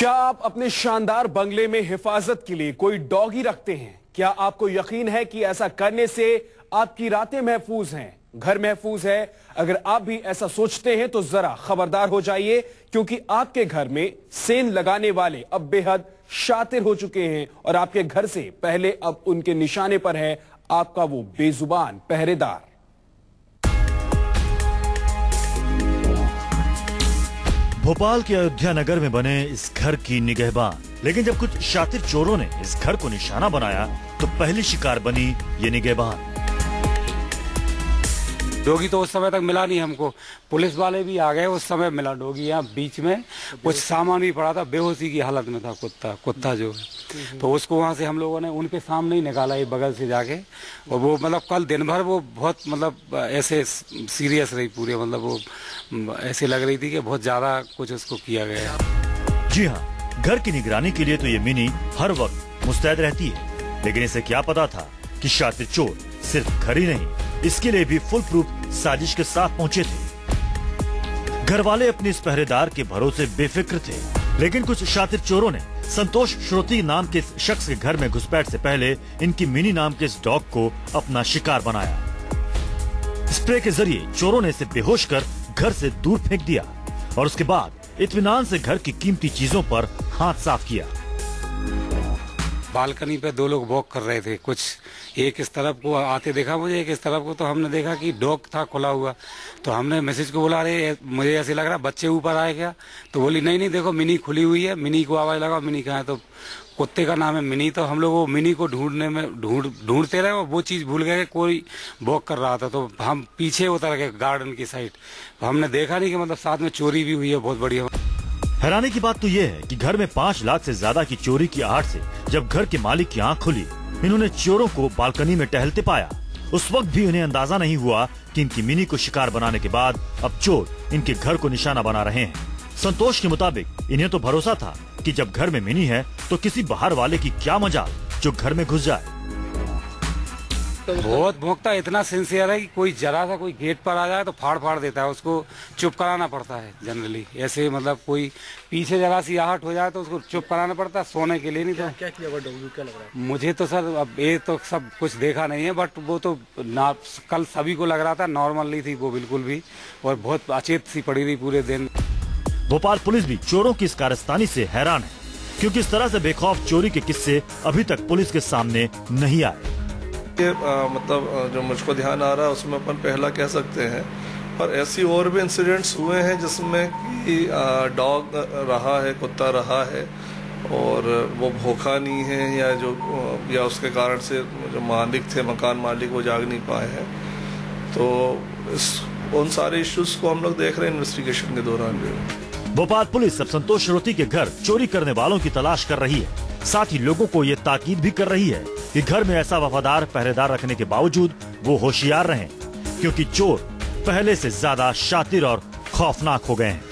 क्या आप अपने शानदार बंगले में हिफाजत के लिए कोई डॉगी रखते हैं? क्या आपको यकीन है कि ऐसा करने से आपकी रातें महफूज हैं, घर महफूज है? अगर आप भी ऐसा सोचते हैं तो जरा खबरदार हो जाइए, क्योंकि आपके घर में सेंध लगाने वाले अब बेहद शातिर हो चुके हैं और आपके घर से पहले अब उनके निशाने पर है आपका वो बेजुबान पहरेदार। भोपाल के अयोध्या नगर में बने इस घर की निगहबान, लेकिन जब कुछ शातिर चोरों ने इस घर को निशाना बनाया तो पहली शिकार बनी ये निगहबान। डॉगी तो उस समय तक मिला नहीं हमको, पुलिस वाले भी आ गए उस समय मिला डॉगी। यहाँ बीच में कुछ सामान भी पड़ा था, बेहोशी की हालत में था कुत्ता जो है, तो उसको वहाँ से हम लोगों ने उनके सामने ही निकाला, ये बगल से जाके। और वो मतलब कल दिन भर वो बहुत मतलब ऐसे सीरियस रही पूरी, मतलब वो ऐसे लग रही थी कि बहुत ज्यादा कुछ उसको किया गया। जी हाँ, घर की निगरानी के लिए तो ये मिनी हर वक्त मुस्तैद रहती है, लेकिन इसे क्या पता था कि शातिर चोर सिर्फ घर ही नहीं, इसके लिए भी फुल प्रूफ साजिश के साथ पहुंचे थे। घर वाले अपने इस पहरेदार के भरोसे बेफिक्र थे, लेकिन कुछ शातिर चोरों ने संतोष श्रोती नाम के इस शख्स के घर में घुसपैठ से पहले इनकी मिनी नाम के इस डॉग को अपना शिकार बनाया। स्प्रे के जरिए चोरों ने इसे बेहोश कर घर से दूर फेंक दिया और उसके बाद इत्मीनान से घर की कीमती चीजों पर हाथ साफ किया। बालकनी पे दो लोग वॉक कर रहे थे, कुछ एक इस तरफ को आते देखा मुझे, एक इस तरफ को, तो हमने देखा कि डॉग था खुला हुआ, तो हमने मैसेज को बोला, अरे मुझे ऐसे लग रहा बच्चे ऊपर आए क्या? तो बोली नहीं देखो मिनी खुली हुई है। मिनी को आवाज लगा, मिनी कहाँ है? तो कुत्ते का नाम है मिनी। तो हम लोग वो मिनी को ढूंढने में ढूंढते रहे और वो चीज भूल गए, कोई वॉक कर रहा था, तो हम पीछे उतर गए गार्डन की साइड। तो हमने देखा नहीं कि मतलब साथ में चोरी भी हुई है बहुत बढ़िया। हैरानी की बात तो ये है कि घर में 5 लाख से ज्यादा की चोरी की आहट से जब घर के मालिक की आंख खुली, इन्होंने चोरों को बालकनी में टहलते पाया। उस वक्त भी उन्हें अंदाजा नहीं हुआ कि इनकी मिनी को शिकार बनाने के बाद अब चोर इनके घर को निशाना बना रहे हैं। संतोष के मुताबिक इन्हें तो भरोसा था कि जब घर में मिनी है तो किसी बाहर वाले की क्या मजाल जो घर में घुस जाए। बहुत भोंकता, इतना सिंसियर है कि कोई जरा सा कोई गेट पर आ जाए तो फाड़ देता है, उसको चुप कराना पड़ता है जनरली। ऐसे मतलब कोई पीछे जरा सी आहट हो जाए तो उसको चुप कराना पड़ता है, सोने के लिए नहीं। तो क्या किया डॉगी, क्या लग रहा है? मुझे तो सर अब ये तो सब कुछ देखा नहीं है, बट वो तो ना कल सभी को लग रहा था नॉर्मल नहीं थी वो बिल्कुल भी, और बहुत अचेत सी पड़ी रही पूरे दिन। भोपाल पुलिस भी चोरों की इस कारस्तानी से हैरान है, क्योंकि इस तरह से बेखौफ चोरी के किस्से अभी तक पुलिस के सामने नहीं आए। मतलब जो मुझको ध्यान आ रहा है उसमें अपन पहला कह सकते हैं, और ऐसी और भी इंसिडेंट्स हुए हैं जिसमें कि डॉग रहा है, कुत्ता रहा है और वो भूखा नहीं है, या उसके कारण से जो मालिक थे, मकान मालिक, वो जाग नहीं पाए हैं। तो उन सारे इश्यूज को हम लोग देख रहे हैं इन्वेस्टिगेशन के दौरान भी। भोपाल पुलिस अब संतोष श्रोती के घर चोरी करने वालों की तलाश कर रही है, साथ ही लोगों को ये ताकीद भी कर रही है कि घर में ऐसा वफादार पहरेदार रखने के बावजूद वो होशियार रहें, क्योंकि चोर पहले से ज्यादा शातिर और खौफनाक हो गए हैं।